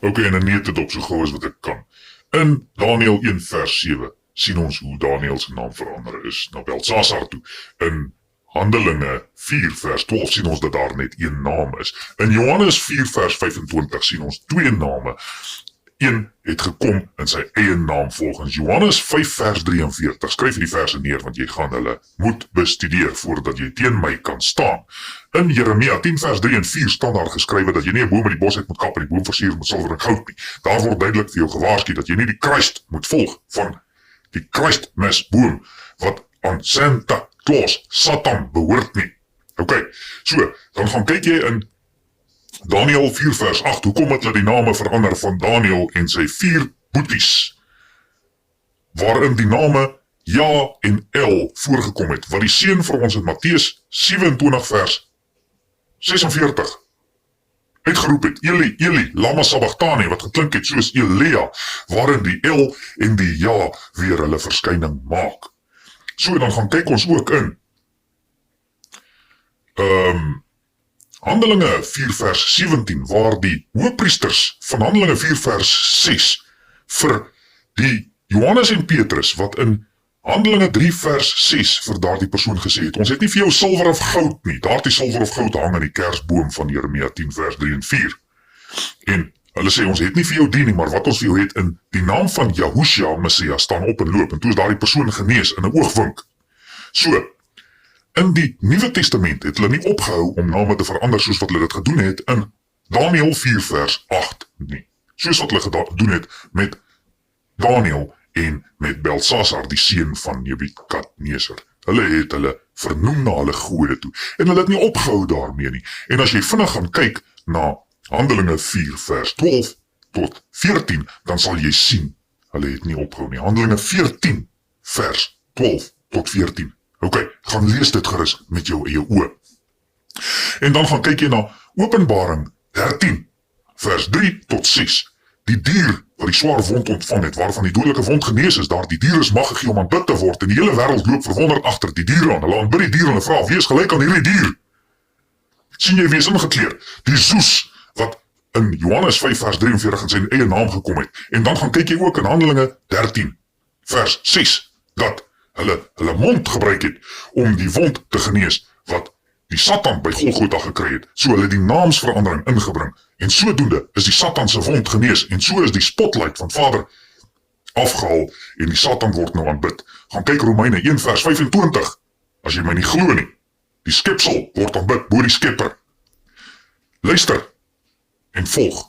Ok, en dan neet dit op so gou as wat ek kan. In Daniël 1 vers 7 sien ons hoe Daniël se naam verander is na Belsasar toe. In Handelinge 4 vers 12 sien ons dat daar net een naam is. In Johannes 4 vers 25 sien ons twee name. Een het gekom in sy eie naam volgens Johannes 5 vers 43. Skryf die verse neer want jy gaan hulle moet bestudeer voordat jy teen my kan staan. In Jeremia 10 vers 3 en 4 staan daar geskrywe dat jy nie 'n boom uit die bos uit moet kap en die boom versier met silwer en goud nie. Daar word duidelik vir jou gewaarsku dat jy nie die Christ moet volg van die Christmisboom wat aan Santa Claus, Satan behoort nie. Ok, so, dan gaan kyk jy in Daniël 4 vers 8, hoekom het hulle die name verander van Daniël en sy 4 boeties, waarin die name Ja en El voorgekom het, wat die seun vir ons in Matteus 27 vers 46 uitgeroep het, Eli, Eli, lama sabachthani, wat geklink het soos Elia, waarin die El en die Ja weer hulle verskyning maak. So, dan gaan kyk ons ook in Handelinge 4 vers 17, waar die hoëpriesters van Handelinge 4 vers 6 vir die Johannes en Petrus, wat in Handelinge 3 vers 6 vir daardie persoon gesê het, ons het nie vir jou silwer of goud nie, daardie silwer of goud hang in die kersboom van Jeremia 10 vers 3 en 4. En hulle sê, ons het nie vir jou dien nie, maar wat ons vir jou het in die naam van Yahushua, Messias, staan op en loop, en toe is daardie persoon genees in 'n oogwink. So, in die Nuwe Testament het hulle nie opgehou om name te verander soos wat hulle dit gedoen het in Daniël 4 vers 8 nie. Soos wat hulle gedoen het met Daniël en met Belsasar, die seun van Nebukadneser. Hulle het hulle vernoem na hulle gode toe. En hulle het nie opgehou daarmee nie. En as jy vinnig gaan kyk na Handelinge 4 vers 12 tot 14, dan sal jy sien, hulle het nie opgehou nie. Handelinge 14 vers 12 tot 14. Ok, gaan lees dit gerus met jou eie oë. En dan gaan kyk jy na Openbaring 13 vers 3 tot 6. Die dier wat die swaar wond ontvang het, waarvan die dodelike wond genees is, daar die dier is mag gegee om aanbid te word, en die hele wêreld loop verwonderd agter die dier aan. Hulle aanbid die dier en hulle vra, wie is gelyk aan hierdie dier? Sien jy wie is ingekleer? Die Zeus, wat in Johannes 5 vers 43 in sy eie naam gekom het. En dan gaan kyk jy ook in Handelinge 13 vers 6, dat hulle mond gebruik het om die wond te genees, wat die Satan by Golgotha gekry het. So hulle die naamsverandering ingebring, en sodoende is die Satan se wond genees, en so is die spotlight van Vader afgehaal, en die Satan word nou aanbid. Gaan kyk Romeine 1 vers 25, as jy my nie glo nie. Die skepsel word aanbid bo die skepper. Luister en volg.